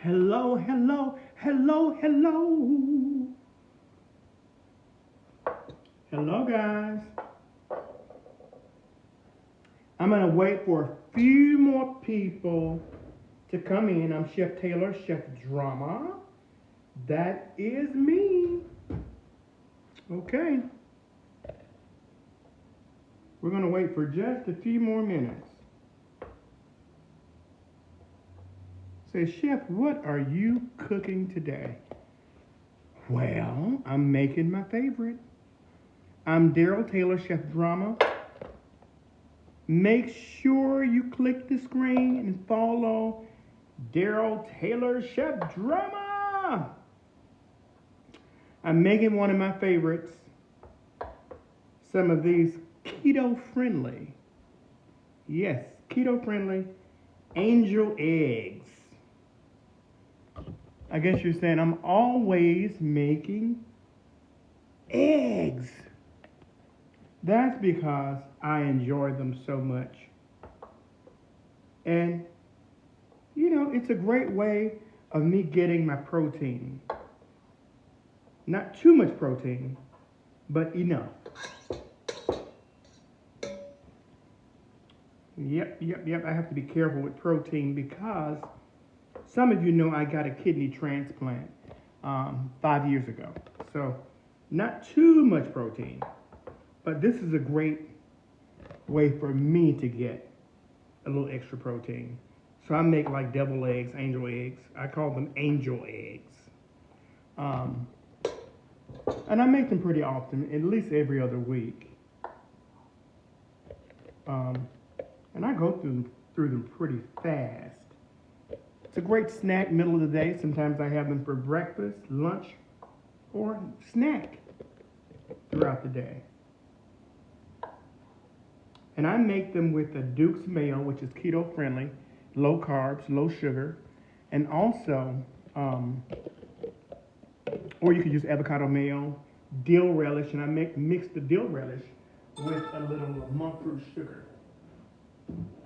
Hello, hello, hello, hello. Hello, guys. I'm going to wait for a few more people to come in. I'm Chef Taylor, Chef Drama. That is me. Okay. We're going to wait for just a few more minutes. Say, Chef, what are you cooking today? Well, I'm making my favorite. I'm Daryl Taylor, Chef Drama. Make sure you click the screen and follow Daryl Taylor, Chef Drama. I'm making one of my favorites. Some of these keto friendly. Yes, keto friendly angel eggs. I guess you're saying I'm always making eggs. That's because I enjoy them so much. And, you know, it's a great way of me getting my protein. Not too much protein, but enough. Yep. I have to be careful with protein because some of you know I got a kidney transplant 5 years ago. So not too much protein, but this is a great way for me to get a little extra protein. So I make like devil eggs, angel eggs. I call them angel eggs. And I make them pretty often, at least every other week. And I go through them pretty fast. It's a great snack middle of the day. Sometimes I have them for breakfast, lunch, or snack throughout the day. And I make them with a Duke's mayo, which is keto friendly, low carbs, low sugar, and also, or you could use avocado mayo, dill relish, and I mix the dill relish with a little monk fruit sugar.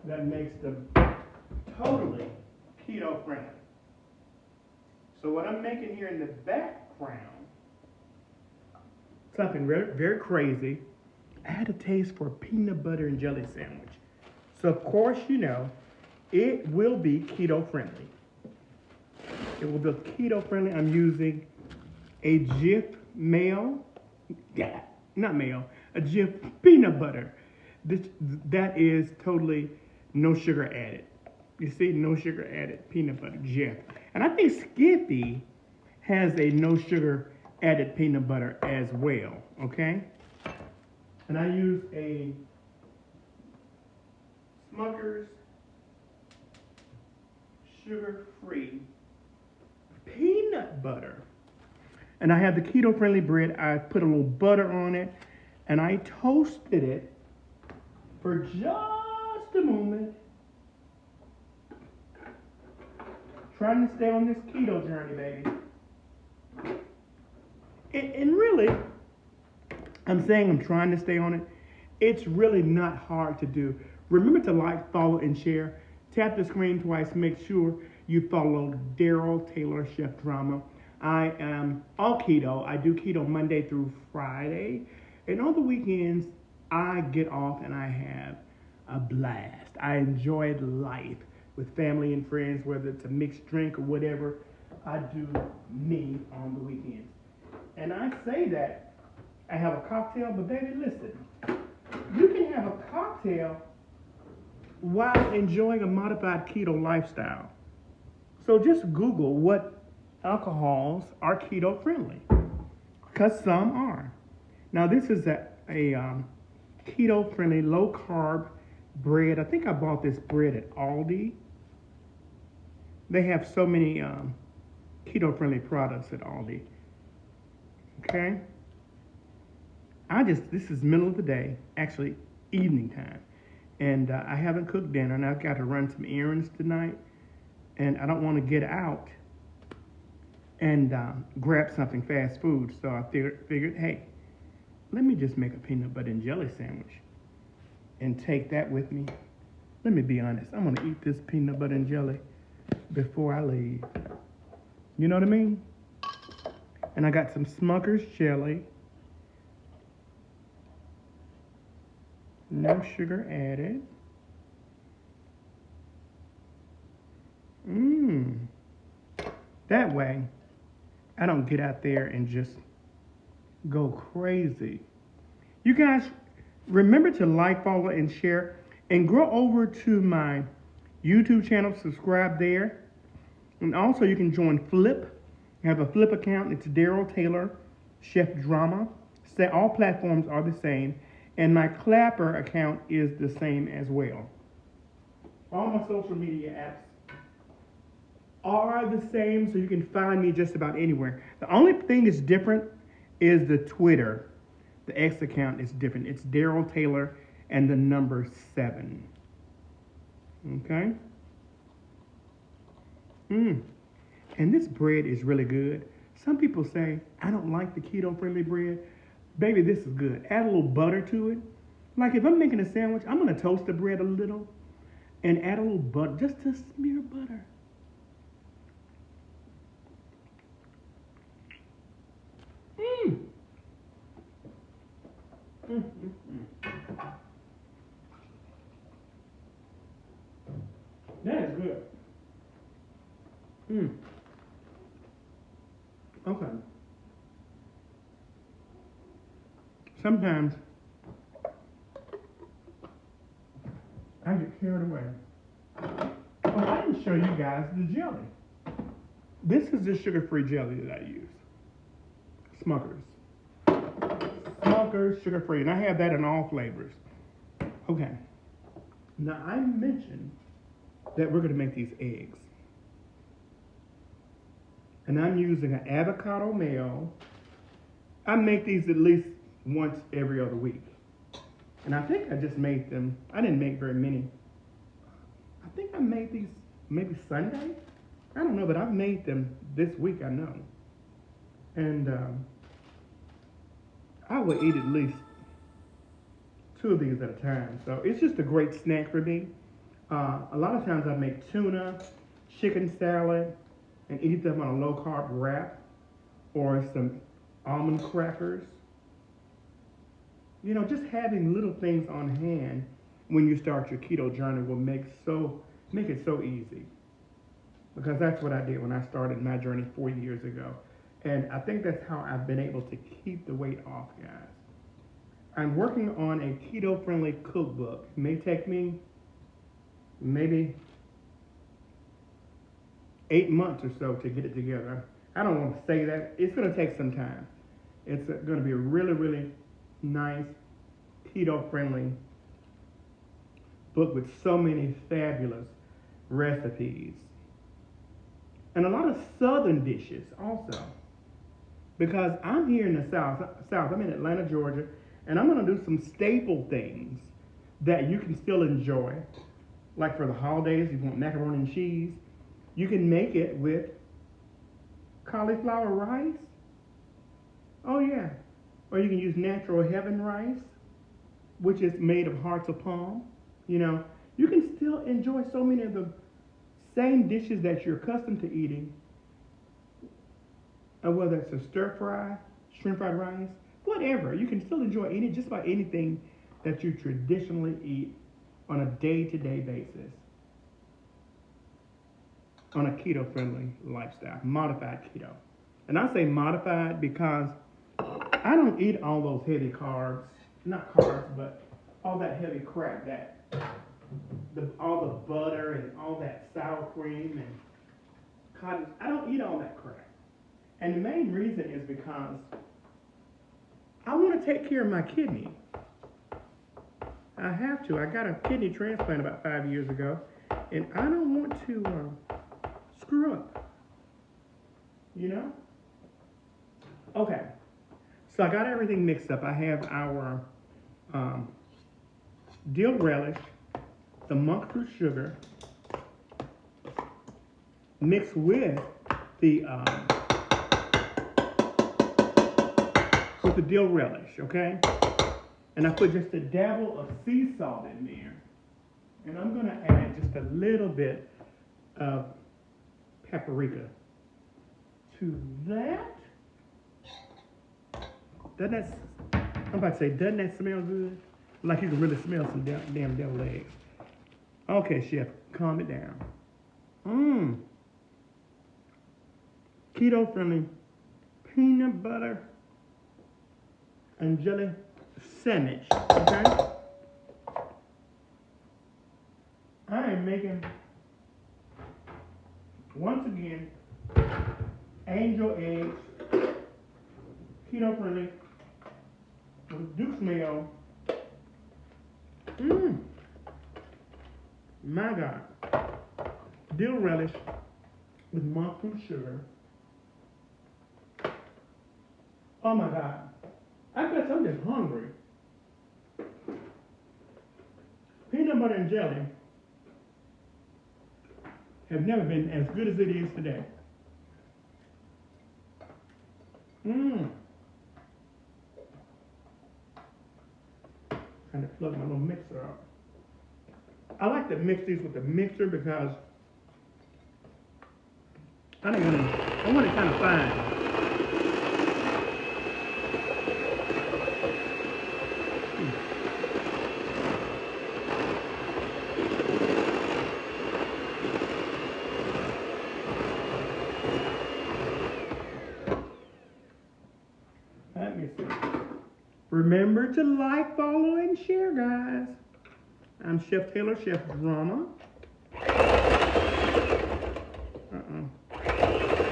That makes them totally keto friendly. So what I'm making here in the background, something very, very crazy. I had a taste for a peanut butter and jelly sandwich. So of course, you know, it will be keto friendly. It will be keto friendly. I'm using a Jif mayo, a Jif peanut butter. That is totally no sugar added. You see, no sugar added peanut butter, Jif. And I think Skippy has a no sugar added peanut butter as well, okay? And I use a Smucker's sugar-free peanut butter. And I have the keto-friendly bread. I put a little butter on it, and I toasted it for just a moment. Trying to stay on this keto journey, baby. And really, I'm saying I'm trying to stay on it. It's really not hard to do. Remember to like, follow, and share. Tap the screen twice. Make sure you follow Daryl Taylor, Chef Drama. I am all keto. I do keto Monday through Friday. And on the weekends, I get off and I have a blast. I enjoy life with family and friends, whether it's a mixed drink or whatever. I do me on the weekends. And I say that I have a cocktail, but baby, listen. You can have a cocktail while enjoying a modified keto lifestyle. So just Google what alcohols are keto friendly, because some are. Now this is a keto friendly, low carb bread. I think I bought this bread at Aldi. They have so many keto friendly products at Aldi. Okay. This is middle of the day, actually evening time. And I haven't cooked dinner, and I've got to run some errands tonight. And I don't want to get out and grab something fast food. So I figured, hey, let me just make a peanut butter and jelly sandwich and take that with me. Let me be honest, I'm going to eat this peanut butter and jelly before I leave. You know what I mean? And I got some Smucker's jelly. No sugar added. That way, I don't get out there and just go crazy. You guys, remember to like, follow, and share. And go over to my YouTube channel, subscribe there. And also you can join Flip. I have a Flip account. It's Daryl Taylor, Chef Drama. All platforms are the same. And my Clapper account is the same as well. All my social media apps are the same, so you can find me just about anywhere. The only thing that's different is the Twitter. The X account is different. It's Daryl Taylor and the number 7. Okay? And this bread is really good. Some people say, I don't like the keto-friendly bread. Baby, this is good. Add a little butter to it. Like if I'm making a sandwich, I'm going to toast the bread a little and add a little butter, just to smear butter. That is good. Okay. Sometimes I get carried away. Oh, I didn't show you guys the jelly. This is the sugar-free jelly that I use. Smucker's. Smucker's sugar-free. And I have that in all flavors. Okay. Now, I mentioned that we're going to make these eggs. And I'm using an avocado mayo. I make these at least once every other week. And I think I just made them. I didn't make very many. I think I made these maybe Sunday. I don't know, but I've made them this week, I know. And I will eat at least 2 of these at a time. So it's just a great snack for me. A lot of times I make tuna, chicken salad, and eat them on a low-carb wrap or some almond crackers. You know, just having little things on hand when you start your keto journey will make it so easy. Because that's what I did when I started my journey 4 years ago. And I think that's how I've been able to keep the weight off, guys. I'm working on a keto-friendly cookbook. It may take me maybe 8 months or so to get it together. I don't want to say that. It's going to take some time. It's going to be a really, really nice keto-friendly book with so many fabulous recipes. And a lot of southern dishes also. Because I'm here in the South. I'm in Atlanta, Georgia, and I'm going to do some staple things that you can still enjoy. Like for the holidays, you want macaroni and cheese. You can make it with cauliflower rice. Oh yeah. Or you can use natural heaven rice, which is made of hearts of palm. You know, you can still enjoy so many of the same dishes that you're accustomed to eating. Whether it's a stir fry, shrimp fried rice, whatever. You can still enjoy just about anything that you traditionally eat on a day-to-day basis. On a keto-friendly lifestyle, modified keto. And I say modified because I don't eat all those heavy carbs, not carbs, but all that heavy crap, all the butter and all that sour cream and cotton. I don't eat all that crap. And the main reason is because I want to take care of my kidney. I have to. I got a kidney transplant about 5 years ago, and I don't want to screw up. You know? Okay. So I got everything mixed up. I have our dill relish, the monk fruit sugar, mixed with the dill relish, okay? And I put just a dabble of sea salt in there. And I'm going to add just a little bit of paprika. to that. Doesn't that, I'm about to say, doesn't that smell good? Like you can really smell some damn devil eggs. Okay, chef, calm it down. Keto friendly peanut butter and jelly sandwich. Okay? I am making, once again, angel eggs, keto friendly, with Duke's mayo. My God. Dill relish with monk fruit sugar. Oh my God. I guess I'm just hungry. Peanut butter and jelly have never been as good as it is today. Trying to plug my little mixer up. I like to mix these with the mixer because I want it kind of fine. Let me see. Remember to like, follow, and share, guys. I'm Chef Taylor, Chef Drama.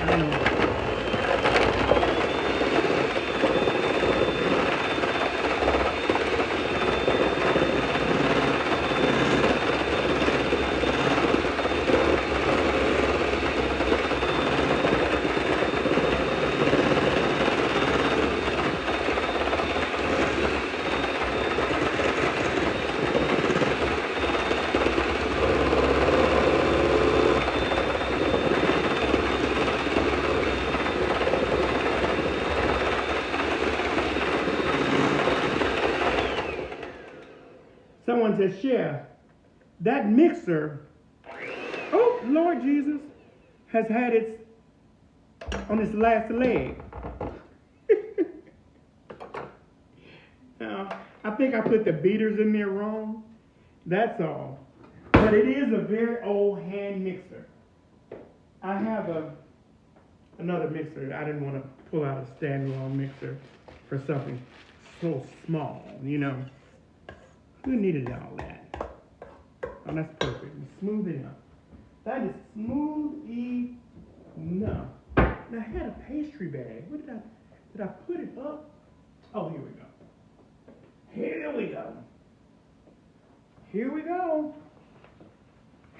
I know. Someone says, Chef, that mixer, oh, Lord Jesus, has had its, on its last leg. Now, I think I put the beaters in there wrong. That's all. But it is a very old hand mixer. I have another mixer. I didn't want to pull out a standalone mixer for something so small, you know. Who needed all that? Oh, that's perfect. Smooth enough. That is smooth enough. Now, I had a pastry bag. What did I put it up? Oh, here we go. Here we go. Here we go.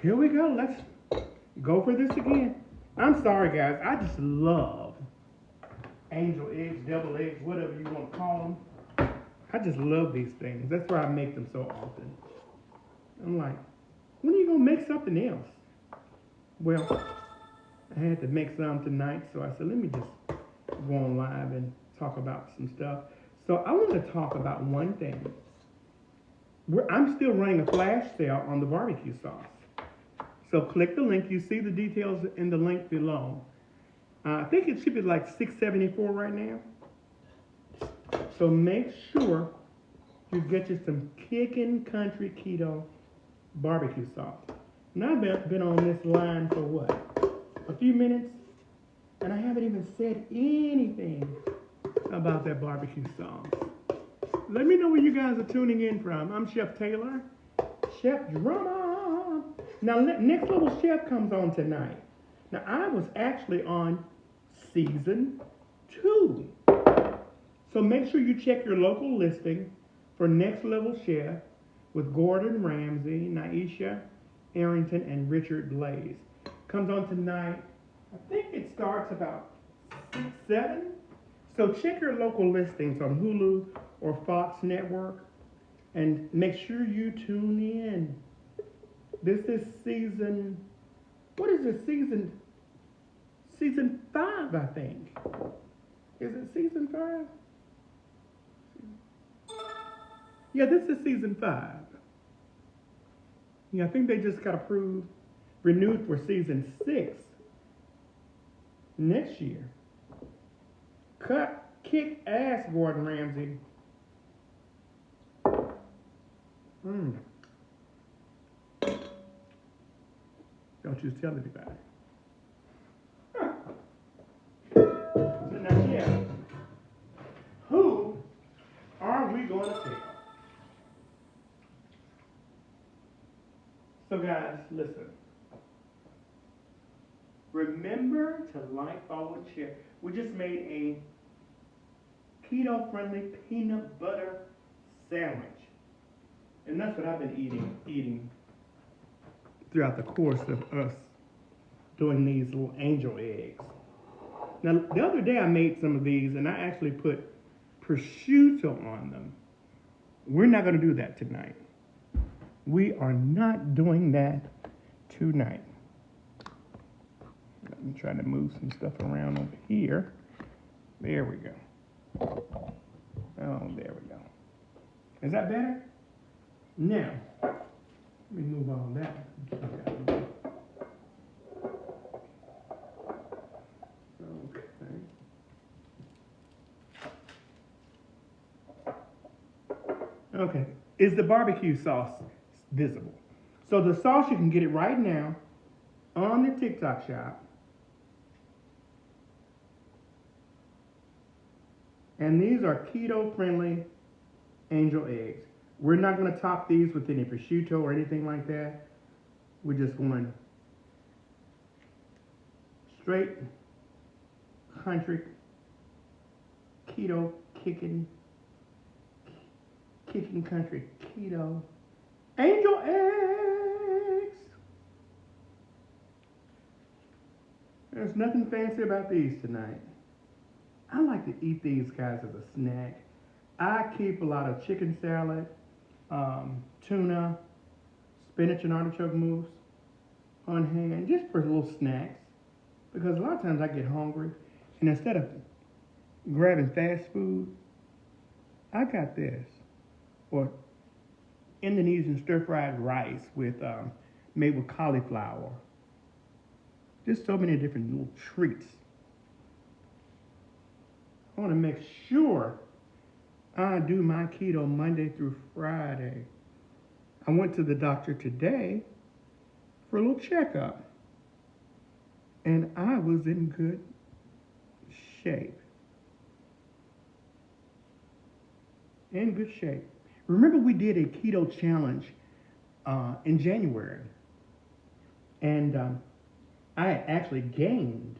Here we go. Let's go for this again. I'm sorry, guys. I just love angel eggs, devil eggs, whatever you want to call them. I just love these things. That's why I make them so often. I'm like, when are you going to make something else? Well, I had to make some tonight, so I said, let me just go on live and talk about some stuff. So I want to talk about one thing. I'm still running a flash sale on the barbecue sauce. So click the link. You see the details in the link below. I think it should be like $6.74 right now. So make sure you get you some Kickin' Country Keto barbecue sauce. Now I've been on this line for what? A few minutes? And I haven't even said anything about that barbecue sauce. Let me know where you guys are tuning in from. I'm Chef Taylor, Chef Drama. Now, Next Level Chef comes on tonight. Now, I was actually on season 2. So make sure you check your local listing for Next Level Chef with Gordon Ramsay, Naisha Arrington, and Richard Blaze. Comes on tonight. I think it starts about 6, 7. So check your local listings on Hulu or Fox Network and make sure you tune in. This is season, what is it, season 5, I think. Is it season 5? Yeah, this is season 5. Yeah, I think they just got approved, renewed for season 6 next year. Kick ass, Gordon Ramsay. Don't you tell anybody. So now, yeah, who are we going to pick? So guys, listen. Remember to like, follow, and share. We just made a keto-friendly peanut butter sandwich. And that's what I've been eating throughout the course of us doing these little angel eggs. Now, the other day I made some of these and I actually put prosciutto on them. We're not going to do that tonight. We are not doing that tonight. I'm trying to move some stuff around over here. There we go. Oh, there we go. Is that better? Now, let me move all that. Okay. Is the barbecue sauce visible? So the sauce, you can get it right now on the TikTok shop. And these are keto-friendly angel eggs. We're not going to top these with any prosciutto or anything like that. We're just going straight country keto kicking country keto angel eggs. There's nothing fancy about these tonight. I like to eat these guys as a snack. I keep a lot of chicken salad, tuna, spinach and artichoke mousse on hand, just for little snacks. Because a lot of times I get hungry, and instead of grabbing fast food, I got this. Or Indonesian stir-fried rice with made with cauliflower. Just so many different little treats. I want to make sure I do my keto Monday through Friday. I went to the doctor today for a little checkup. And I was in good shape. In good shape. Remember we did a keto challenge in January. And I had actually gained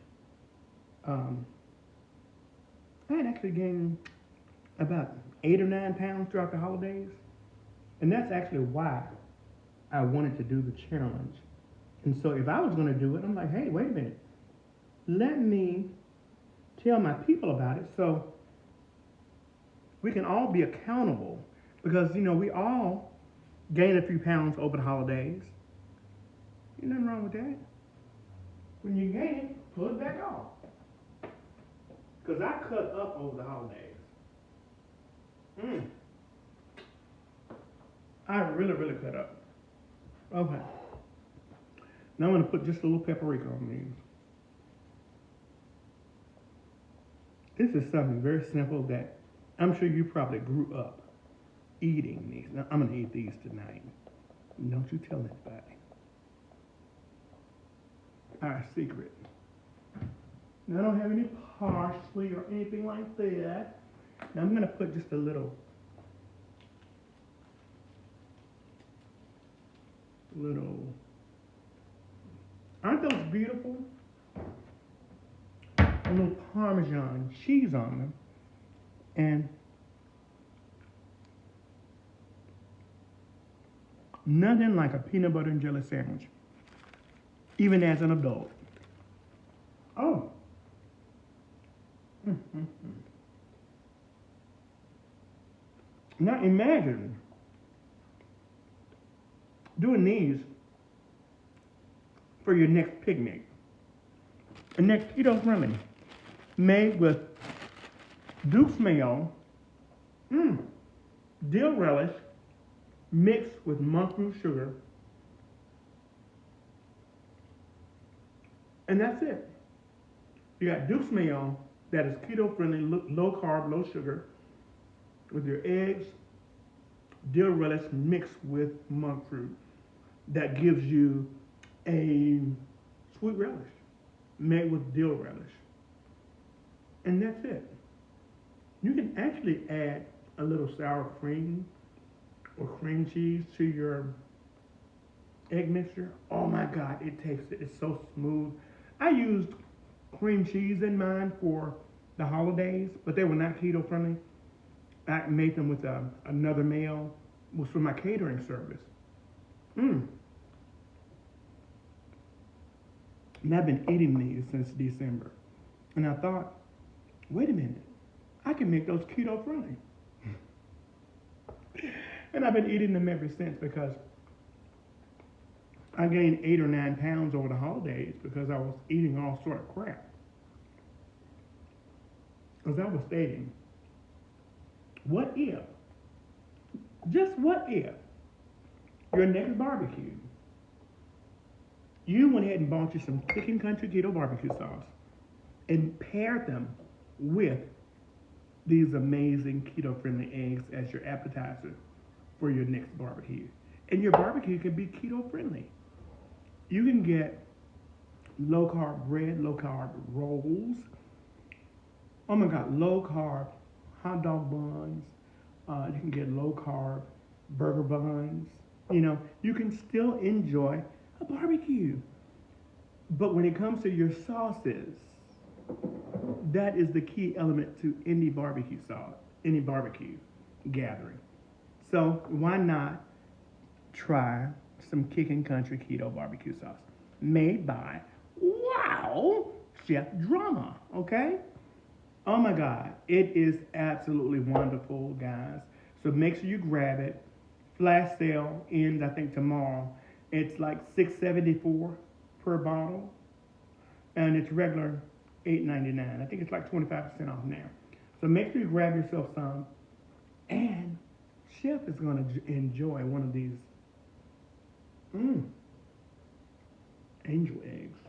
about 8 or 9 pounds throughout the holidays. And that's actually why I wanted to do the challenge. And so if I was going to do it, I'm like, hey, wait a minute. Let me tell my people about it so we can all be accountable. Because, you know, we all gain a few pounds over the holidays. Ain't nothing wrong with that. When you gain it, pull it back off. Because I cut up over the holidays. I really, really cut up. Okay. Now I'm going to put just a little paprika on these. This is something very simple that I'm sure you probably grew up eating these. Now I'm going to eat these tonight. Don't you tell anybody. Our secret. Now I don't have any parsley or anything like that. Now I'm going to put just a little. Aren't those beautiful? A little Parmesan cheese on them. And nothing like a peanut butter and jelly sandwich, even as an adult. Oh. Now imagine doing these for your next picnic. And next keto friendly, made with Duke's mayo, dill relish, mixed with monk fruit sugar. And that's it. You got Duke's mayo that is keto friendly, low carb, low sugar, with your eggs, dill relish mixed with monk fruit. That gives you a sweet relish made with dill relish. And that's it. You can actually add a little sour cream or cream cheese to your egg mixture. Oh my God, it tastes it. It's so smooth. I used cream cheese in mine for the holidays, but they were not keto friendly. I made them with another meal. It was for my catering service. And I've been eating these since December. And I thought, wait a minute, I can make those keto friendly. And I've been eating them ever since because I gained 8 or 9 pounds over the holidays because I was eating all sort of crap. Because I was stating, what if, just what if, your next barbecue, you went ahead and bought you some Chicken Country Keto barbecue sauce and paired them with these amazing keto-friendly eggs as your appetizer for your next barbecue. And your barbecue can be keto-friendly. You can get low-carb bread, low-carb rolls. Oh my God, low-carb hot dog buns. You can get low-carb burger buns. You know, you can still enjoy a barbecue. But when it comes to your sauces, that is the key element to any barbecue sauce, any barbecue gathering. So why not try some Kickin' Country Keto barbecue sauce made by, wow, Chef Drama, okay? Oh my God, it is absolutely wonderful, guys. So make sure you grab it. Flash sale ends, I think, tomorrow. It's like $6.74 per bottle, and it's regular $8.99. I think it's like 25% off now. So make sure you grab yourself some, and Chef is going to enjoy one of these angel eggs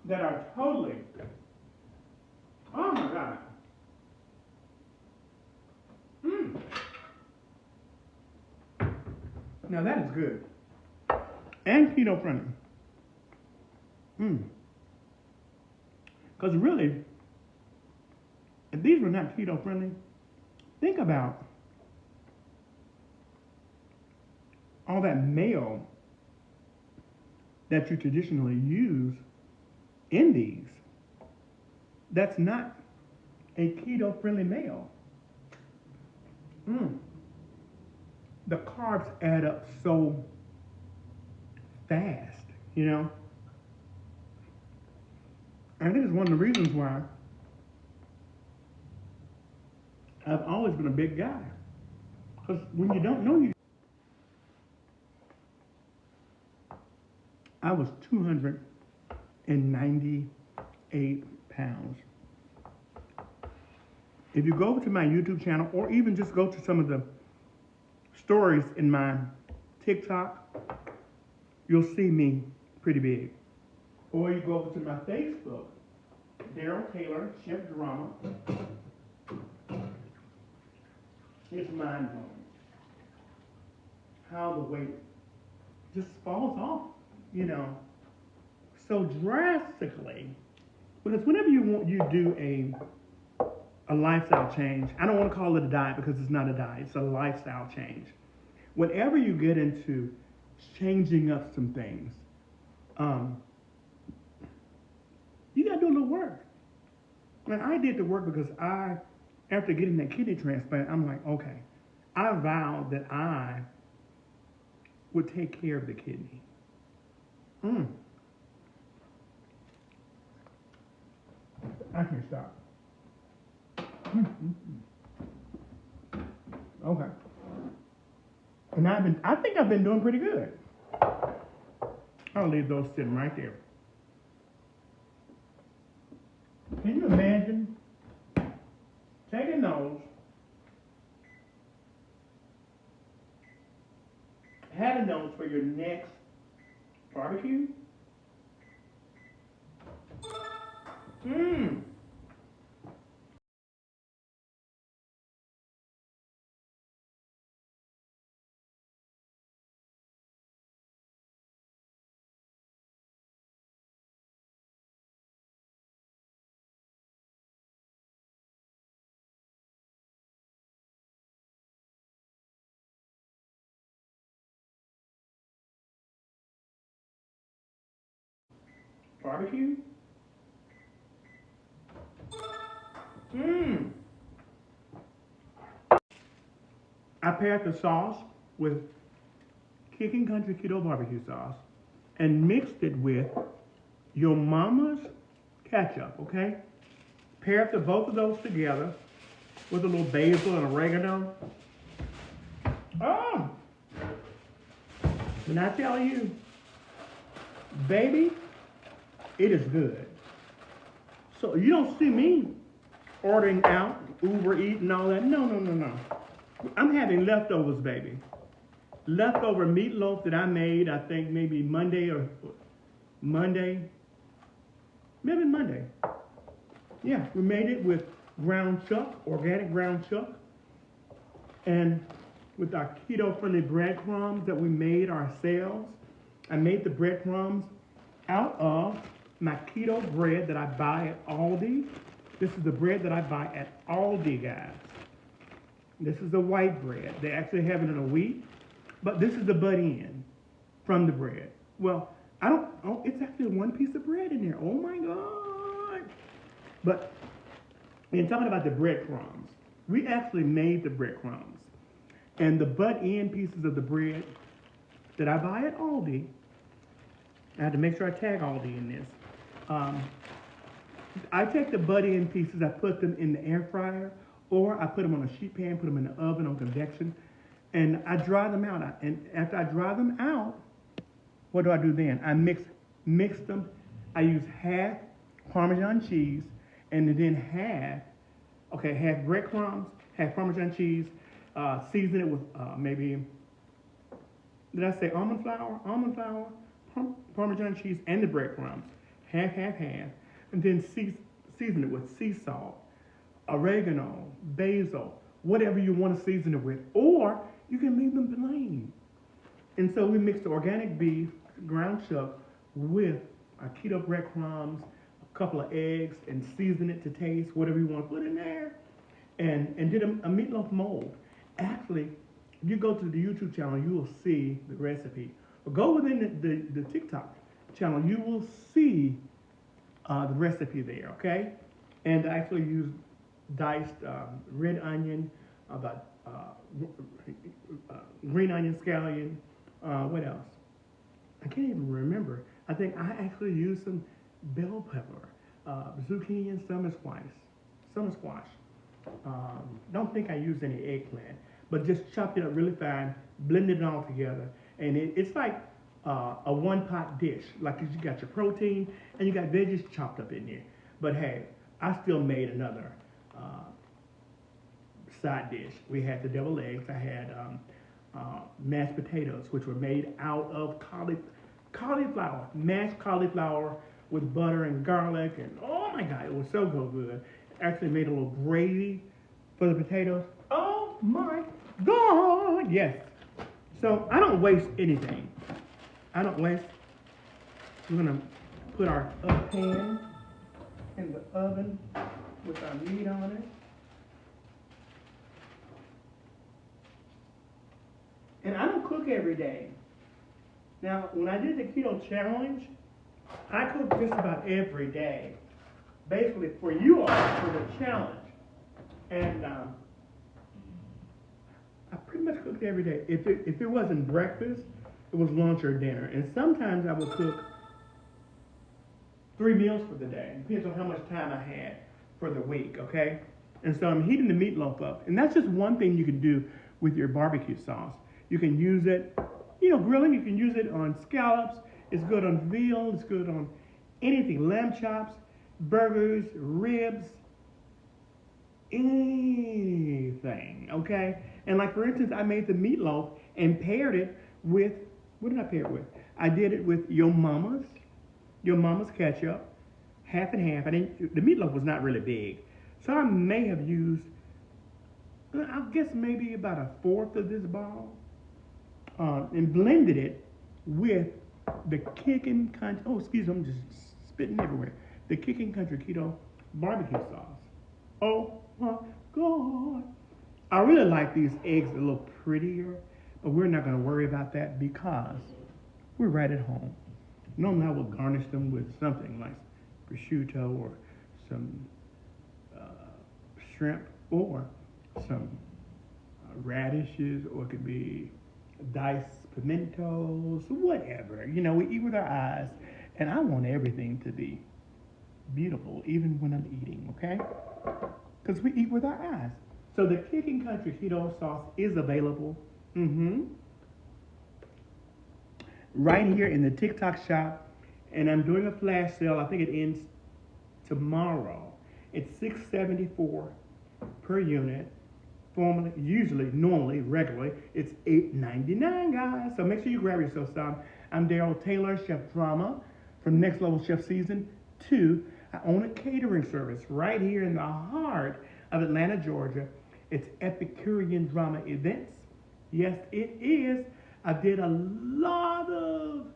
that are totally, oh my God. Now that is good. And keto friendly. Because really, if these were not keto friendly, think about all that mayo that you traditionally use in these. That's not a keto friendly mayo. The carbs add up so fast, you know? I think it's one of the reasons why I've always been a big guy. Because when you don't know, I was 298 pounds. If you go to my YouTube channel, or even just go to some of the stories in my TikTok, you'll see me pretty big. Or you go over to my Facebook, Daryl Taylor, Chef Drama. It's mind blowing how the weight just falls off, you know, so drastically. Because whenever you do a lifestyle change, I don't want to call it a diet because it's not a diet, it's a lifestyle change. Whenever you get into changing up some things, you got to do a little work. And I did the work because after getting that kidney transplant, I'm like, okay, I vowed that I would take care of the kidney. I can't stop. Okay. And I think I've been doing pretty good. I'll leave those sitting right there. Can you imagine taking those, having those for your next barbecue? Mmm. Barbecue? Mmm. I paired the sauce with Kicking Country Keto barbecue sauce and mixed it with your mama's ketchup, okay? Paired both of those together with a little basil and oregano. Oh! And I tell you, baby, it is good. So you don't see me ordering out, Uber Eat and all that. No, no, no, no. I'm having leftovers, baby. Leftover meatloaf that I made, I think maybe Monday, maybe Monday. Yeah, we made it with ground chuck, organic ground chuck, and with our keto-friendly breadcrumbs that we made ourselves. I made the breadcrumbs out of my keto bread that I buy at Aldi. This is the bread that I buy at Aldi, guys. This is the white bread. They actually have it in a wheat, but this is the butt end from the bread. Well, it's actually one piece of bread in there. Oh my God. But in talking about the breadcrumbs, we actually made the breadcrumbs. And the butt end pieces of the bread that I buy at Aldi, I have to make sure I tag Aldi in this. I take the butt end pieces, I put them in the air fryer, or I put them on a sheet pan, put them in the oven on convection, and I dry them out. And after I dry them out, what do I do then? I mix them. I use half Parmesan cheese, and then half breadcrumbs, half Parmesan cheese, season it with maybe, did I say almond flour, Parmesan cheese, and the breadcrumbs, half, and then season it with sea salt, oregano, basil, whatever you want to season it with, or you can leave them plain. And so we mixed the organic beef, ground chuck, with our keto breadcrumbs, a couple of eggs, and season it to taste, whatever you want to put in there, and did a meatloaf mold. Actually, if you go to the YouTube channel, you will see the recipe. But go within the TikTok channel, you will see the recipe there, okay? And I actually used diced red onion, green onion, scallion, what else? I can't even remember. I think I actually used some bell pepper, zucchini and summer squash. Don't think I used any eggplant, but just chopped it up really fine, blended it all together, and it's like a one-pot dish. Like you got your protein and you got veggies chopped up in there. But hey, I still made another side dish. We had the deviled eggs. I had mashed potatoes, which were made out of cauliflower, mashed cauliflower with butter and garlic, and oh my God, it was so good. Actually made a little gravy for the potatoes. Oh my God, yes. So I don't waste anything. We're gonna put our pan in the oven with our meat on it. And I don't cook every day. Now, when I did the keto challenge, I cooked just about every day, basically for you all, for the challenge. And I pretty much cooked every day. If it wasn't breakfast, it was lunch or dinner. And sometimes I would cook 3 meals for the day. It depends on how much time I had for the week, okay? And so I'm heating the meatloaf up. And that's just one thing you can do with your barbecue sauce. You can use it, grilling. You can use it on scallops. It's good on veal. It's good on anything. Lamb chops, burgers, ribs, anything, okay? And like, for instance, I made the meatloaf and paired it with, what did I pair it with? I did it with your mama's ketchup, half and half. The meatloaf was not really big, so I may have used, I guess maybe about a fourth of this ball, and blended it with the Kicking Country. Oh, excuse me, I'm just spitting everywhere. The Kicking Country Keto barbecue sauce. Oh my God! I really like these eggs a little prettier, but we're not going to worry about that because we're right at home. Normally I will garnish them with something like prosciutto or some shrimp or some radishes, or it could be diced pimentos, whatever. You know, we eat with our eyes, and I want everything to be beautiful, even when I'm eating, okay? Because we eat with our eyes. So the Kicking Country Keto sauce is available. Right here in the TikTok shop, and I'm doing a flash sale. I think it ends tomorrow. It's $6.74 per unit. Normally, regularly, it's $8.99, guys. So make sure you grab yourself some. I'm Daryl Taylor, Chef Drama from Next Level Chef Season 2. I own a catering service right here in the heart of Atlanta, Georgia. It's Epicurean Drama Events. Yes, it is. I did a lot of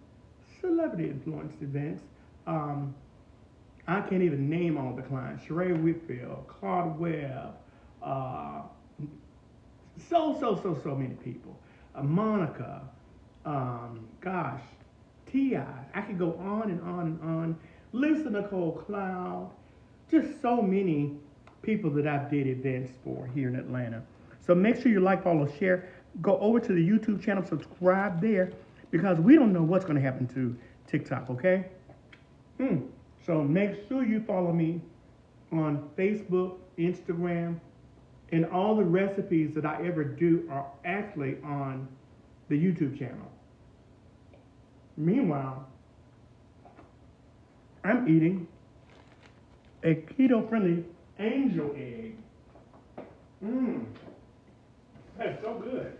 celebrity influenced events. I can't even name all the clients. Sheree Whitfield, Claude Webb, so many people. Monica, gosh, T.I. I could go on and on and on. Lisa Nicole Cloud, just so many people that I've did events for here in Atlanta. So make sure you like, follow, share. Go over to the YouTube channel, subscribe there, because we don't know what's going to happen to TikTok, okay? So make sure you follow me on Facebook, Instagram, and all the recipes that I ever do are actually on the YouTube channel. Meanwhile, I'm eating a keto-friendly angel egg. That's so good.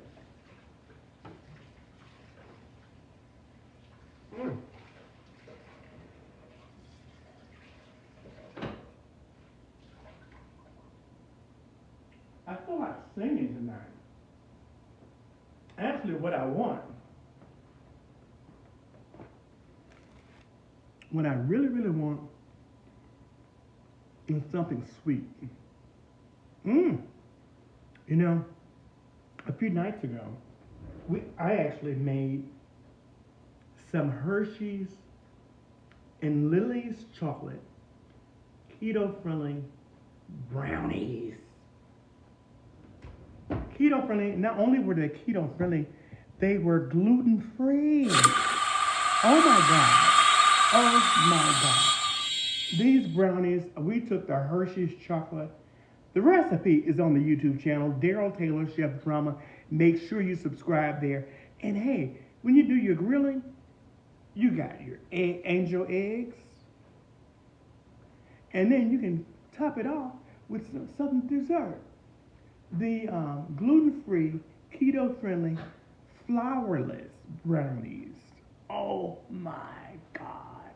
I feel like singing tonight. Actually, what I want, what I really, really want is something sweet. You know, a few nights ago, I actually made some Hershey's and Lily's chocolate keto-friendly brownies. Keto-friendly, not only were they keto-friendly, they were gluten-free. Oh my God. Oh my God. These brownies, we took the Hershey's chocolate. The recipe is on the YouTube channel, Daryl Taylor Chef Drama. Make sure you subscribe there. And hey, when you do your grilling, you got your angel eggs. And then you can top it off with some dessert. The gluten-free, keto-friendly, flourless brownies. Oh my God.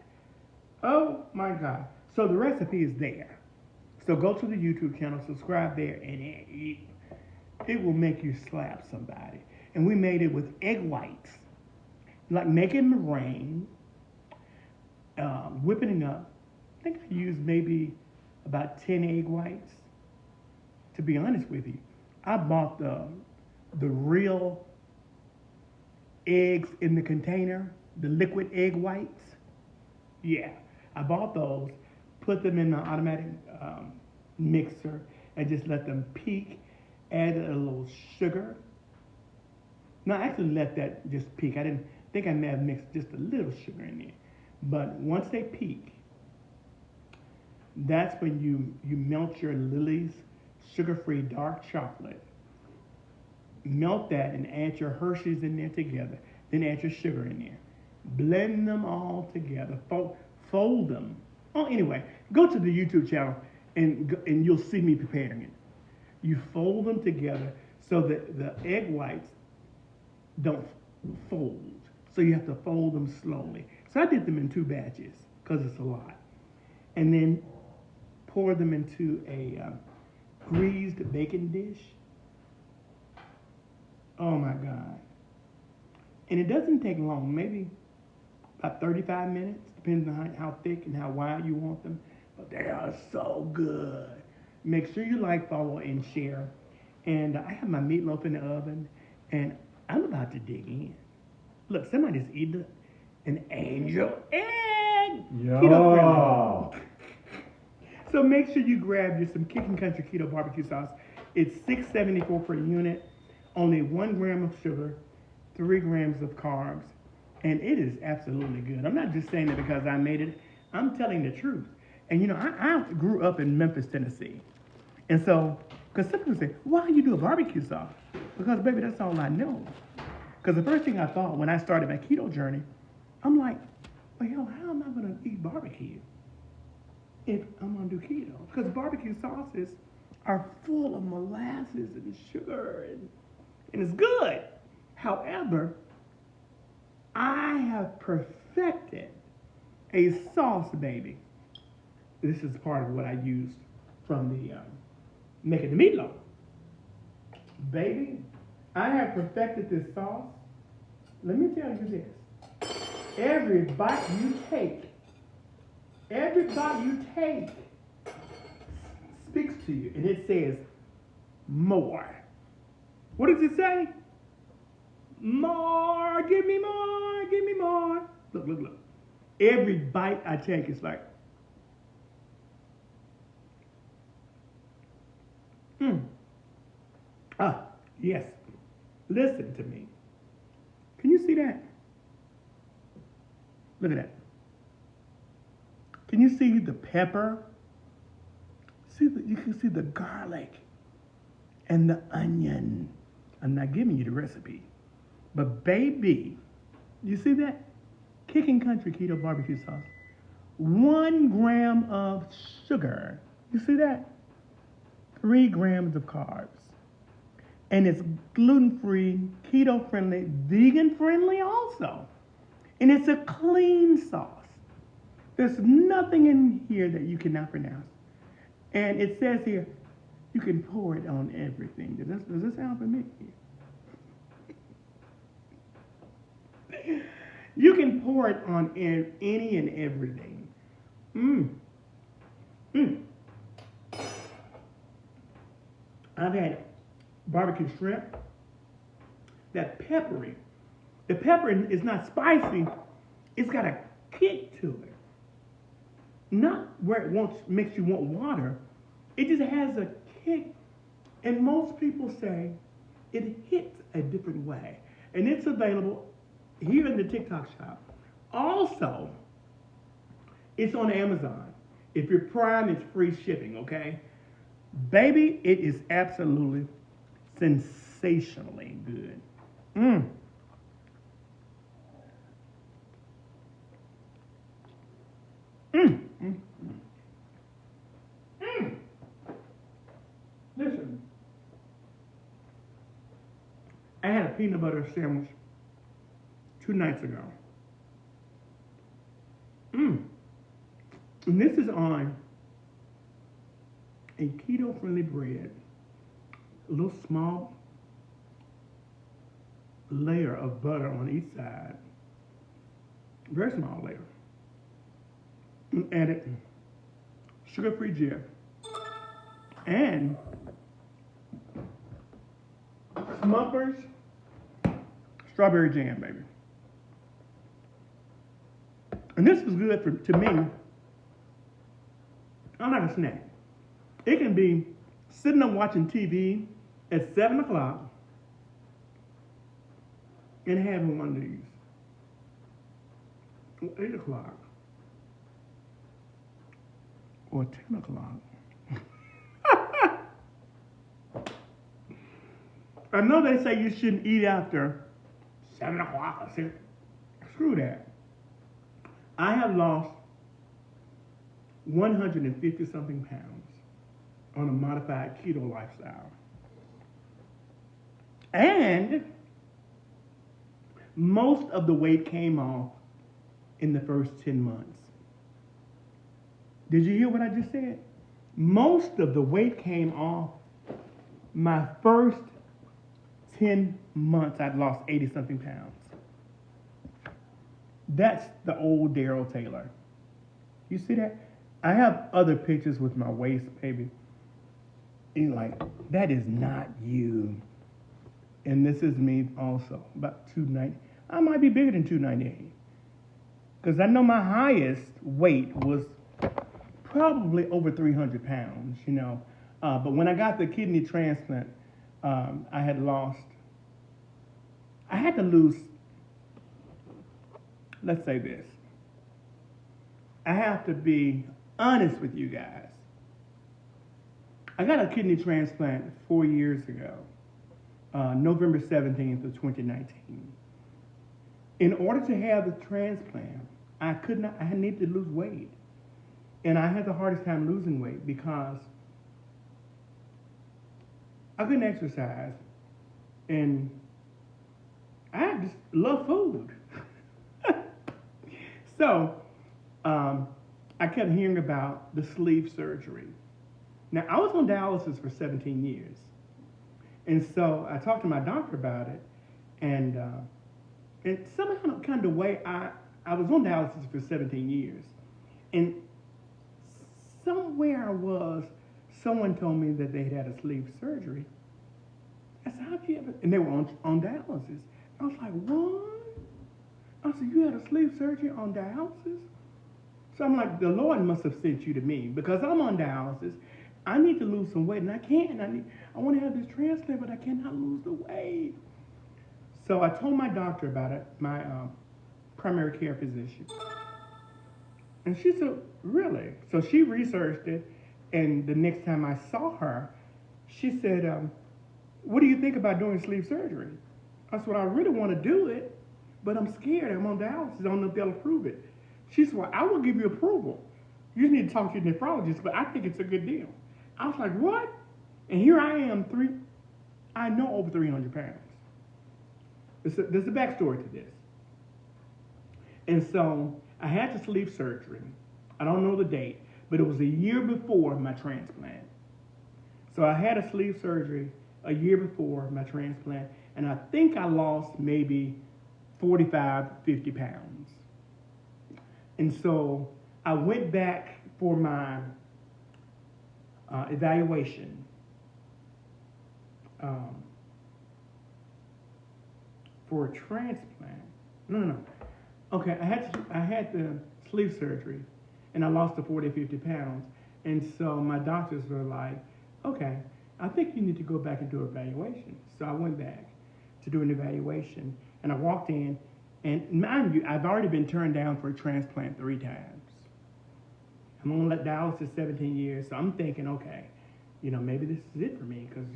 Oh my God. So the recipe is there. So go to the YouTube channel, subscribe there, and it will make you slap somebody. And we made it with egg whites. Like making meringue, whipping it up. I think I used maybe about 10 egg whites. To be honest with you, I bought the real eggs in the container, the liquid egg whites. Yeah, I bought those, put them in the automatic mixer, and just let them peak. Added a little sugar. No, I actually let that just peak. I didn't think I may have mixed just a little sugar in there. But once they peak, that's when you melt your Lily's sugar-free dark chocolate. Melt that and add your Hershey's in there together. Then add your sugar in there. Blend them all together. Fold them. Oh, anyway, go to the YouTube channel and you'll see me preparing it. You fold them together so that the egg whites don't fold. So you have to fold them slowly. So I did them in 2 batches because it's a lot. and then pour them into a greased bacon dish. Oh my God. And it doesn't take long, maybe about 35 minutes, depending on how thick and how wide you want them. But they are so good. Make sure you like, follow, and share. And I have my meatloaf in the oven, and I'm about to dig in. Look, somebody's eating an angel egg. Yeah. So make sure you grab you some Kicking Country Keto barbecue sauce. It's $6.74 per unit, only 1 gram of sugar, 3 grams of carbs, and it is absolutely good. I'm not just saying it because I made it. I'm telling the truth. And you know, I grew up in Memphis, Tennessee. And so, because some people say, why you do a barbecue sauce? Because baby, that's all I know. Because the first thing I thought when I started my keto journey, I'm like, well, yo, how am I going to eat barbecue if I'm going to do keto? Because barbecue sauces are full of molasses and sugar, and it's good. However, I have perfected a sauce, baby. This is part of what I used from the making the meatloaf. Baby, I have perfected this sauce. Let me tell you this. Every bite you take speaks to you, and it says more. What does it say? More, give me more, give me more. Look, look, look. Every bite I take is like, yes. Listen to me. Can you see that? Look at that. Can you see the pepper? You can see the garlic and the onion. I'm not giving you the recipe. But baby, you see that? Kicking Country Keto barbecue sauce. 1 gram of sugar. You see that? 3 grams of carbs. And it's gluten-free, keto-friendly, vegan-friendly also. And it's a clean sauce. There's nothing in here that you cannot pronounce. And it says here, you can pour it on everything. Does this sound familiar? You can pour it on any and everything. I've had barbecue shrimp. That peppery. The pepper is not spicy. It's got a kick to it. Not where it makes you want water. It just has a kick. And most people say it hits a different way. And it's available here in the TikTok shop. Also, it's on Amazon. If you're Prime, it's free shipping, okay? Baby, it is absolutely sensationally good. Listen, I had a peanut butter sandwich 2 nights ago. And this is on a keto-friendly bread, a little small layer of butter on each side, very small layer. And added sugar-free jam and Smucker's strawberry jam, baby. And this is good to me. I'm like a snack. It can be sitting up watching TV at 7 o'clock and having one of these. 8 o'clock. Or 10 o'clock. I know they say you shouldn't eat after 7 o'clock or 6. Screw that. I have lost 150 something pounds on a modified keto lifestyle. And most of the weight came off in the first 10 months. Did you hear what I just said? Most of the weight came off my first 10 months. I'd lost 80 something pounds. That's the old Daryl Taylor. You see that? I have other pictures with my waist, baby. And you're like, that is not you. And this is me also, about 290. I might be bigger than 298. Because I know my highest weight was probably over 300 pounds, you know. But when I got the kidney transplant, I had to lose, let's say this. I have to be honest with you guys. I got a kidney transplant 4 years ago, November 17th of 2019. In order to have the transplant, I needed to lose weight. And I had the hardest time losing weight because I couldn't exercise. And I just love food. So, I kept hearing about the sleeve surgery. Now, I was on dialysis for 17 years. And so I talked to my doctor about it. And somehow, kind of way, I was on dialysis for 17 years. And somewhere I was, someone told me that they had a sleeve surgery. I said, how'd you ever? And they were on dialysis. I was like, what? I said, you had a sleeve surgery on dialysis? So I'm like, the Lord must have sent you to me because I'm on dialysis. I need to lose some weight, and I can't. I want to have this transplant, but I cannot lose the weight. So I told my doctor about it, my primary care physician. And she said, really? So she researched it, and the next time I saw her, she said, what do you think about doing sleeve surgery? I said, well, I really want to do it, but I'm scared. I'm on dialysis. I don't know if they'll approve it. She said, well, I will give you approval. You just need to talk to your nephrologist, but I think it's a good deal. I was like, what? And here I am, I know over 300 pounds. There's a backstory to this. And so I had the sleeve surgery. I don't know the date, but it was a year before my transplant. So I had a sleeve surgery a year before my transplant, and I think I lost maybe 45, 50 pounds. And so I went back for my evaluation. For a transplant. No. Okay, I had the sleeve surgery, and I lost the 40, 50 pounds. And so my doctors were like, okay, I think you need to go back and do an evaluation. So I went back to do an evaluation, and I walked in, and mind you, I've already been turned down for a transplant 3 times. I'm on dialysis 17 years, so I'm thinking, okay, maybe this is it for me, because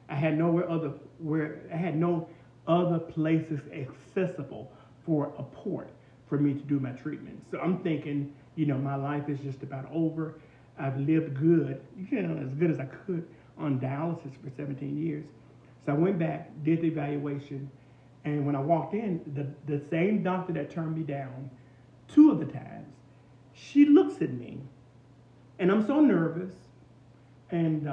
I had no other places accessible for a port for me to do my treatment. So I'm thinking, my life is just about over. I've lived good, as good as I could on dialysis for 17 years. So I went back, did the evaluation, and when I walked in, the same doctor that turned me down 2 of the times, she looks at me, and I'm so nervous, and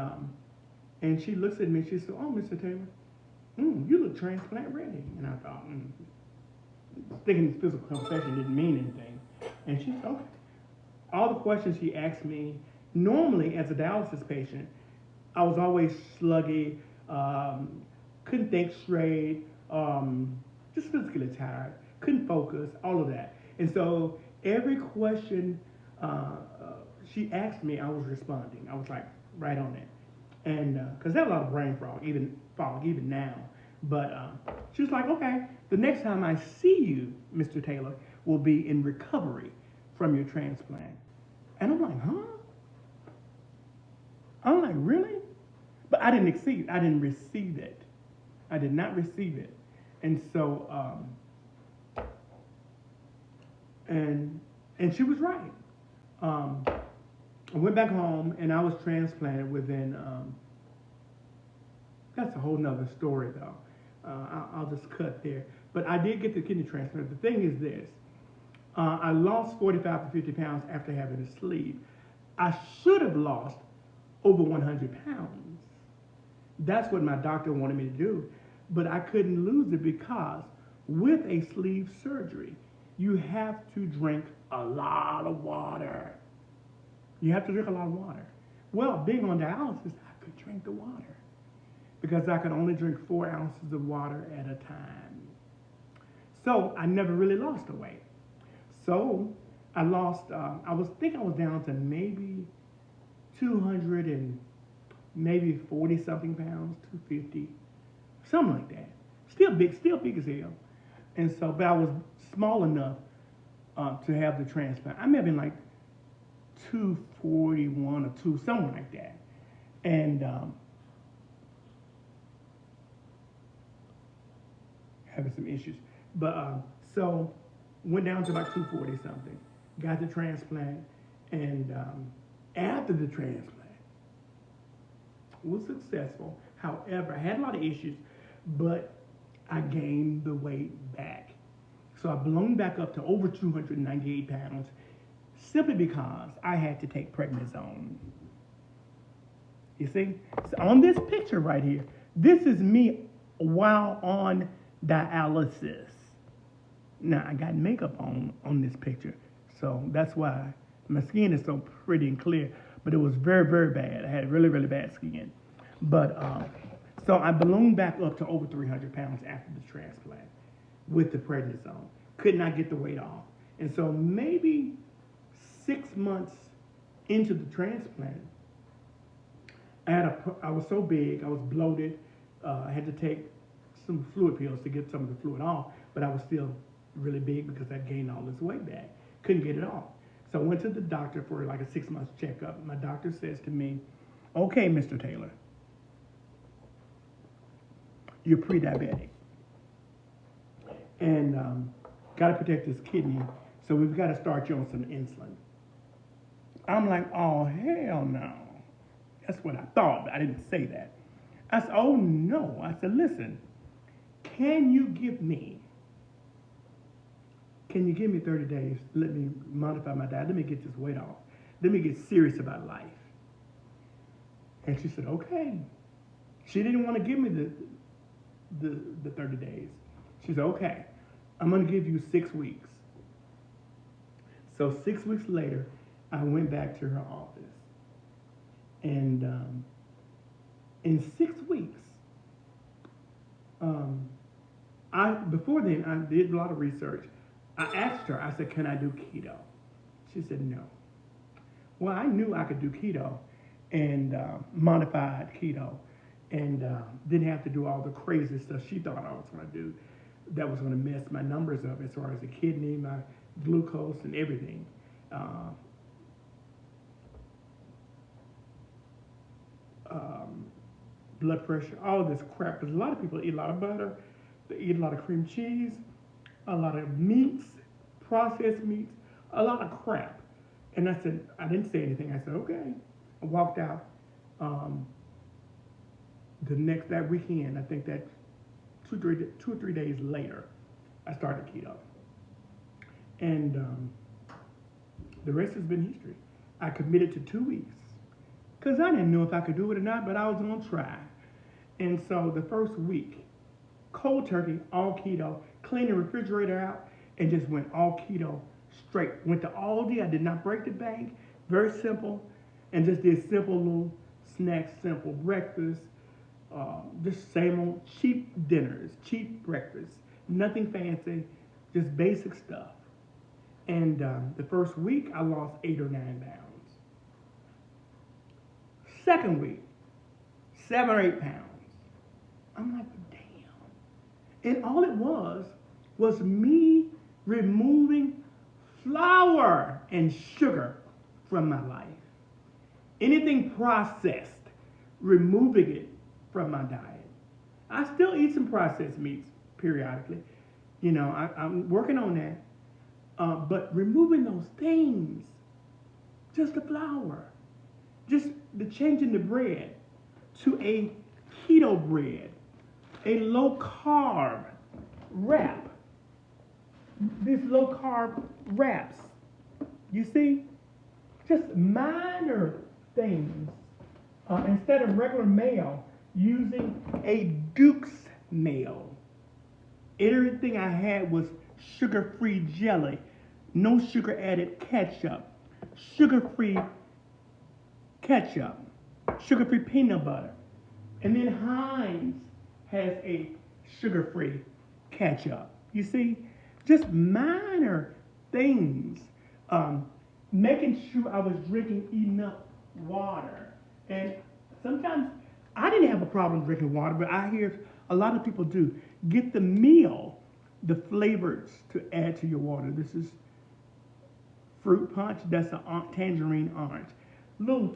she looks at me, she said, oh, Mr. Taylor, you look transplant ready. And I thought, thinking this physical conversation didn't mean anything. And she said, okay. All the questions she asked me, normally as a dialysis patient, I was always sluggy, couldn't think straight, just physically tired, couldn't focus, all of that. And so every question she asked me, I was responding. I was like right on it. And because I have a lot of brain fog even now. But she was like, okay, the next time I see you, Mr. Taylor, will be in recovery from your transplant. And I'm like, huh? I'm like, really? But I didn't receive it. I did not receive it. And so, and she was right. I went back home, and I was transplanted within, that's a whole nother story, though. I'll just cut there. But I did get the kidney transplant. The thing is this. I lost 45 to 50 pounds after having a sleeve. I should have lost over 100 pounds. That's what my doctor wanted me to do. But I couldn't lose it because with a sleeve surgery, you have to drink a lot of water. You have to drink a lot of water. Well, being on dialysis, I could drink the water because I could only drink 4 ounces of water at a time. So I never really lost the weight. So I lost, I was down to maybe 200 and maybe 40 something pounds, 250, something like that. Still big as hell. And so, but I was small enough to have the transplant. I may have been like 241 or 2, something like that. And having some issues. But so went down to about 240 something. Got the transplant, and after the transplant was successful. However, I had a lot of issues, but I gained the weight back. So I ballooned back up to over 298 pounds simply because I had to take prednisone. You see? So on this picture right here, this is me while on dialysis. Now, I got makeup on this picture, so that's why my skin is so pretty and clear, but it was very, very bad. I had really, really bad skin. But, so I ballooned back up to over 300 pounds after the transplant with the prednisone. Could not get the weight off. And so maybe 6 months into the transplant, I was so big, I was bloated. I had to take some fluid pills to get some of the fluid off, but I was still really big because I gained all this weight back. Couldn't get it off. So I went to the doctor for like a 6-month checkup. My doctor says to me, okay, Mr. Taylor, you're pre-diabetic. And got to protect this kidney, so we've got to start you on some insulin. I'm like, oh, hell no. That's what I thought, but I didn't say that. I said, oh, no. I said, listen, can you give me 30 days? Let me modify my diet. Let me get this weight off. Let me get serious about life. And she said, okay. She didn't want to give me the 30 days. She said, okay, I'm going to give you 6 weeks. So 6 weeks later, I went back to her office. And in 6 weeks, before then, I did a lot of research. I asked her, I said, can I do keto? She said, no. Well, I knew I could do keto and modified keto and didn't have to do all the crazy stuff she thought I was going to do that was going to mess my numbers up as far as the kidney, my glucose, and everything. Blood pressure, all this crap. Because a lot of people eat a lot of butter, they eat a lot of cream cheese, a lot of meats, processed meats, a lot of crap. And I said, I didn't say anything. I said, okay. I walked out. That weekend, I think that 2 or 3 days later, I started keto. And the rest has been history. I committed to 2 weeks because I didn't know if I could do it or not, but I was going to try. And so the first week, cold turkey, all keto, cleaned the refrigerator out, and just went all keto straight. Went to Aldi. I did not break the bank. Very simple. And just did simple little snacks, simple breakfast, just same old cheap dinners, cheap breakfast, nothing fancy, just basic stuff. And the first week, I lost 8 or 9 pounds. Second week, 7 or 8 pounds. I'm like, damn. And all it was me removing flour and sugar from my life. Anything processed, removing it from my diet. I still eat some processed meats periodically. You know, I'm working on that. But removing those things, just the flour, just the changing the bread to a keto bread, a low carb wrap. This low carb wraps. You see? Just minor things. Instead of regular mayo, using a Duke's mayo. Everything I had was sugar-free jelly, no sugar-added ketchup, sugar-free ketchup, sugar-free peanut butter. And then Heinz has a sugar-free ketchup. You see, just minor things. Making sure I was drinking enough water. And sometimes I didn't have a problem drinking water, but I hear a lot of people do. Get the meal, the flavors to add to your water. This is fruit punch. That's a tangerine orange. Little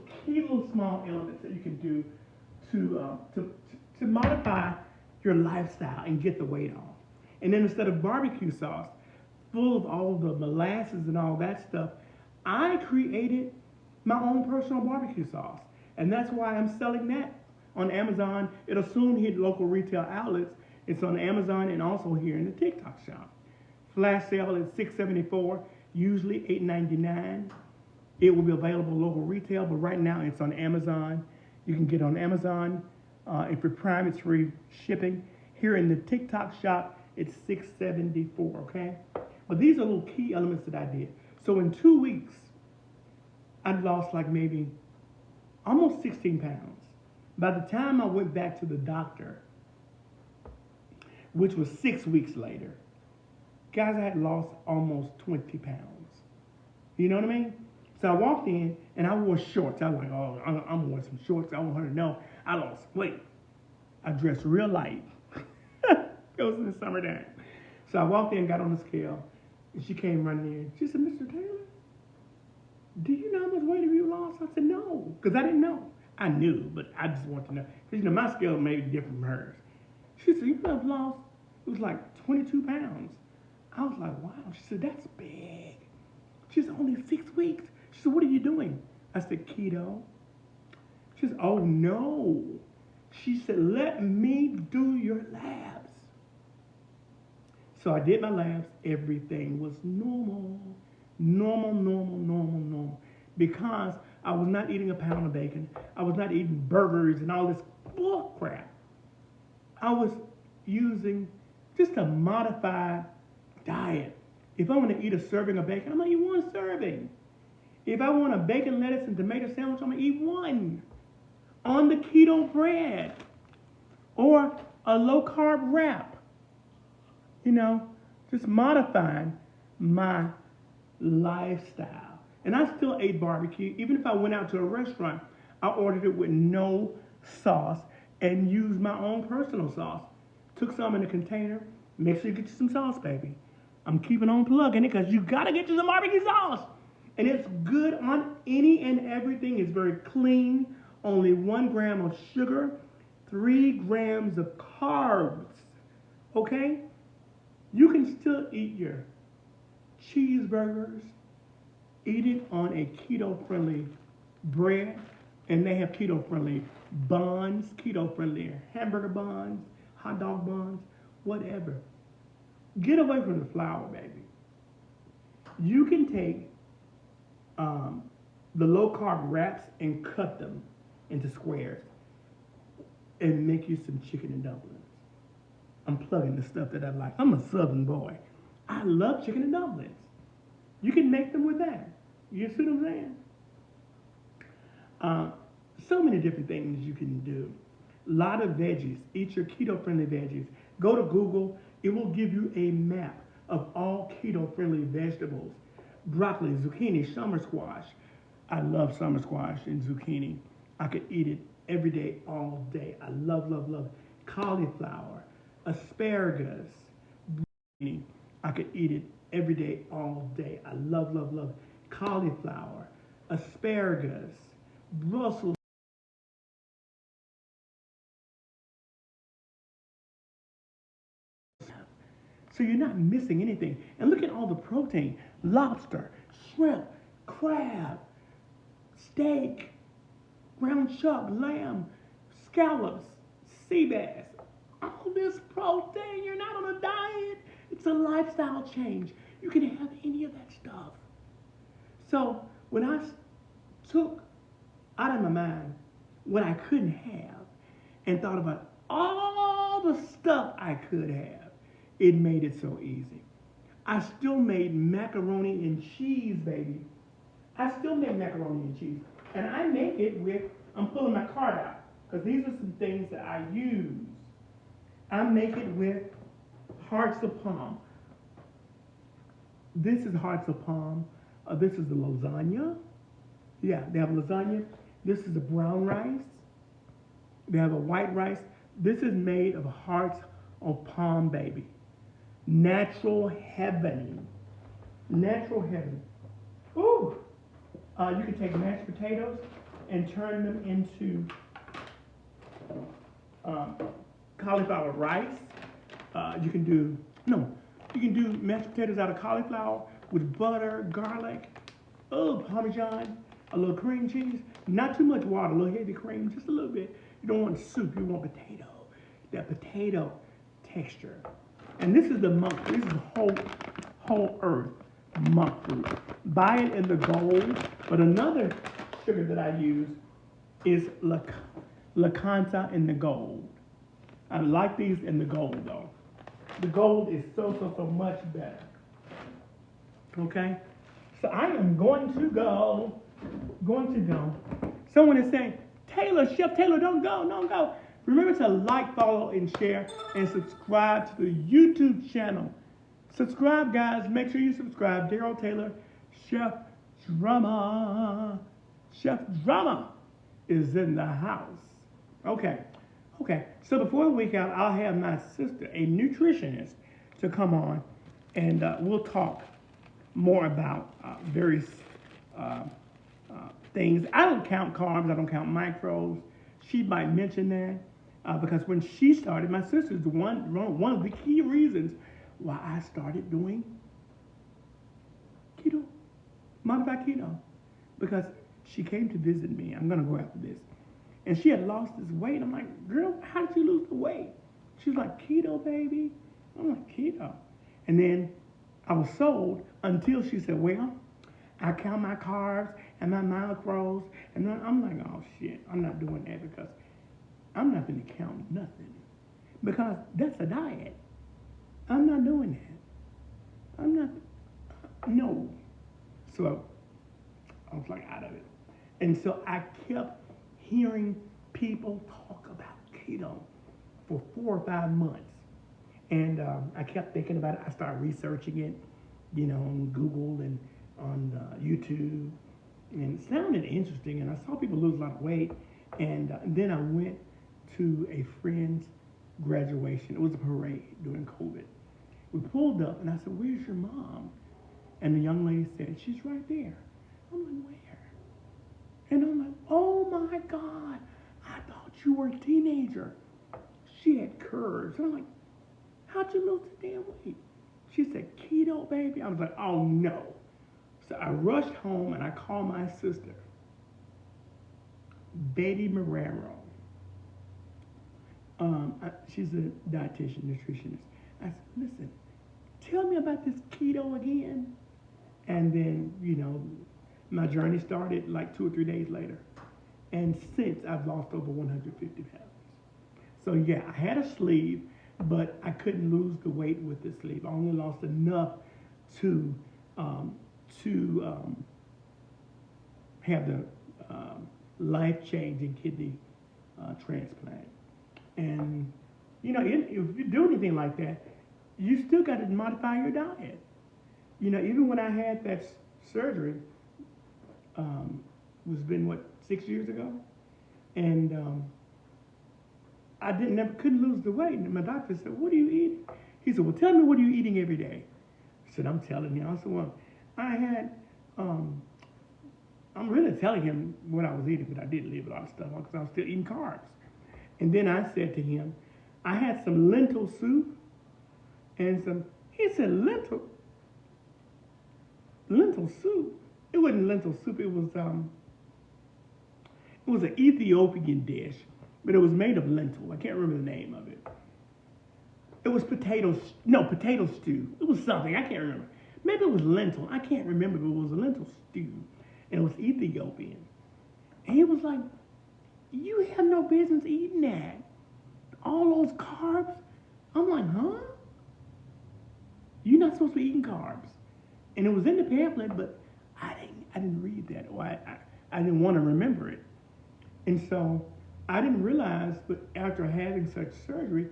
small elements that you can do to modify your lifestyle and get the weight off. And then instead of barbecue sauce, full of all the molasses and all that stuff, I created my own personal barbecue sauce. And that's why I'm selling that on Amazon. It'll soon hit local retail outlets. It's on Amazon and also here in the TikTok shop. Flash sale is $6.74, usually $8.99. It will be available local retail, but right now it's on Amazon. You can get it on Amazon. If you're Prime, it's free shipping. Here in the TikTok shop, it's $6.74, okay? But these are little key elements that I did. So in 2 weeks, I lost like maybe almost 16 pounds. By the time I went back to the doctor, which was 6 weeks later, guys, I had lost almost 20 pounds. You know what I mean? So I walked in and I wore shorts. I was like, oh, I'm wearing some shorts. I want her to know I lost weight. I dressed real light. It was in the summertime. So I walked in, got on the scale, and she came running in. She said, Mr. Taylor, do you know how much weight have you lost? I said, no, because I didn't know. I knew, but I just wanted to know. Because, my scale may be different from hers. She said, you have lost, it was like 22 pounds. I was like, wow. She said, that's big. She said, only 6 weeks. She said, what are you doing? I said, keto. She said, oh, no. She said, let me do your labs. So I did my labs. Everything was normal. Normal. Because I was not eating a pound of bacon. I was not eating burgers and all this bull crap. I was using just a modified diet. If I want to eat a serving of bacon, I'm going to eat one serving. If I want a bacon, lettuce, and tomato sandwich, I'm going to eat one. On the keto bread. Or a low-carb wrap. Just modifying my lifestyle. And I still ate barbecue. Even if I went out to a restaurant, I ordered it with no sauce and used my own personal sauce. Took some in a container. Make sure you get you some sauce, baby. I'm keeping on plugging it because you got to get you some barbecue sauce. And it's good on any and everything. It's very clean. Only 1 gram of sugar, 3 grams of carbs. Okay? You can still eat your cheeseburgers. Eat it on a keto-friendly bread. And they have keto-friendly buns, keto-friendly hamburger buns, hot dog buns, whatever. Get away from the flour, baby. You can take the low-carb wraps and cut them into squares and make you some chicken and dumplings. I'm plugging the stuff that I like. I'm a Southern boy. I love chicken and dumplings. You can make them with that. You see what I'm saying? So many different things you can do. A lot of veggies. Eat your keto-friendly veggies. Go to Google. It will give you a map of all keto-friendly vegetables. Broccoli, zucchini, summer squash. I love summer squash and zucchini. I could eat it every day, all day. I love it. Cauliflower, asparagus. I could eat it every day, all day. I love it. Cauliflower, asparagus, Brussels. So you're not missing anything. And look at all the protein. Lobster, shrimp, crab, steak, ground chuck, lamb, scallops, sea bass. All this protein. You're not on a diet. It's a lifestyle change. You can have any of that stuff. So when I took out of my mind what I couldn't have and thought about all the stuff I could have, it made it so easy. I still made macaroni and cheese, baby. I still make macaroni and cheese. And I make it with, I'm pulling my card out, because these are some things that I use. I make it with hearts of palm. This is hearts of palm. This is the lasagna. Yeah, they have lasagna. This is the brown rice. They have a white rice. This is made of hearts of palm, baby. Natural heaven. Natural heaven. Ooh. You can take mashed potatoes and turn them into cauliflower rice. You can do mashed potatoes out of cauliflower with butter, garlic, Parmesan, a little cream cheese. Not too much water, a little heavy cream, just a little bit. You don't want soup, you want potato. That potato texture. And this is the monk. This is whole earth monk fruit. Buy it in the gold. But another sugar that I use is Lacanta in the gold. I like these in the gold though. The gold is so much better. Okay? So I am going to go. Someone is saying, Chef Taylor, don't go. Remember to like, follow, and share, and subscribe to the YouTube channel. Subscribe, guys. Make sure you subscribe. Daryl Taylor, Chef Drama. Chef Drama is in the house. Okay. So before the week out, I'll have my sister, a nutritionist, to come on, and we'll talk more about various things. I don't count carbs. I don't count macros. She might mention that because when she started, my sister is one of the key reasons why I started doing keto, modified keto, because she came to visit me. I'm gonna go after this, and she had lost this weight. I'm like, girl, how did you lose the weight? She was like, keto, baby. I'm like, keto, and then I was sold until she said, well, I count my carbs and my macros, and then I'm like, oh shit, I'm not doing that because I'm not going to count nothing because that's a diet. I'm not doing that. No. So I was like out of it. And so I kept hearing people talk about keto for 4 or 5 months. And I kept thinking about it. I started researching it, on Google and on YouTube. And it sounded interesting. And I saw people lose a lot of weight. And then I went to a friend's graduation. It was a parade during COVID. We pulled up and I said, where's your mom? And the young lady said, she's right there. I'm like, where? And I'm like, oh my God, I thought you were a teenager. She had curves. And I'm like, how'd you lose the damn weight? She said, keto, baby. I was like, oh no. So I rushed home and I called my sister, Betty Marrero. She's a dietitian, nutritionist. I said, listen, tell me about this keto again. And then, my journey started like 2 or 3 days later. And since I've lost over 150 pounds. So yeah, I had a sleeve, but I couldn't lose the weight with the sleeve. I only lost enough to have the life-changing kidney transplant. And, if you do anything like that, you still got to modify your diet. Even when I had that surgery, was been 6 years ago, and I couldn't lose the weight. And my doctor said, "What are you eating?" He said, "Well, tell me what are you eating every day." I said, "I'm telling you." I said, "Well, I had." I'm really telling him what I was eating, but I did leave a lot of stuff on because I was still eating carbs. And then I said to him, I had some lentil soup and some. He said, lentil soup. It wasn't lentil soup. It was an Ethiopian dish, but it was made of lentil. I can't remember the name of it. It was potato stew. It was something I can't remember. Maybe it was lentil. I can't remember, but it was a lentil stew. And it was Ethiopian. And he was like, you have no business eating that. All those carbs. I'm like, huh? You're not supposed to be eating carbs. And it was in the pamphlet, but I didn't read that, or I didn't want to remember it. And so I didn't realize, but after having such surgery,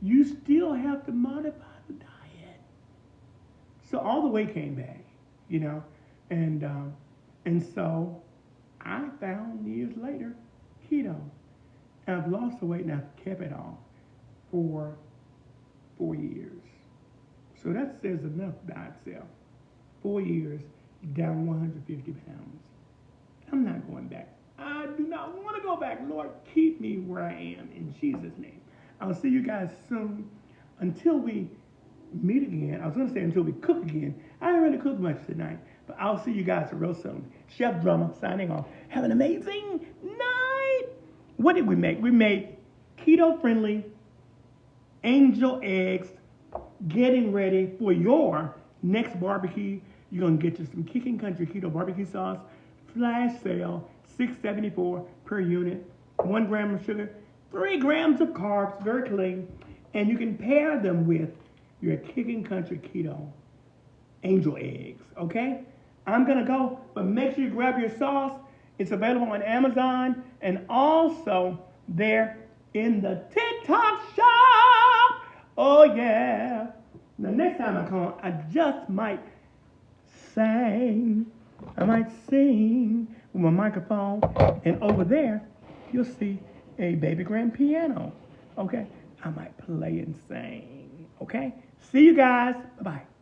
you still have to modify the diet. So all the weight came back, you know, and so I found years later keto. And I've lost the weight and I've kept it off for 4 years. So that says enough by itself. 4 years, down 150 pounds. I'm not going back. I do not want to go back. Lord, keep me where I am in Jesus' name. I'll see you guys soon. Until we meet again, I was going to say until we cook again. I didn't really cook much tonight, but I'll see you guys real soon. Chef Drummer signing off. Have an amazing night. What did we make? We made keto-friendly angel eggs, getting ready for your next barbecue. You're going to get you some Kicking Country Keto barbecue sauce, flash sale, $6.74 per unit, 1 gram of sugar, 3 grams of carbs, very clean, and you can pair them with your Kicking Country Keto angel eggs, okay? I'm going to go, but make sure you grab your sauce. It's available on Amazon and also there in the TikTok shop. Oh, yeah. The next time I come, I just might sing. I might sing with my microphone. And over there, you'll see a baby grand piano. Okay? I might play and sing. Okay? See you guys. Bye-bye.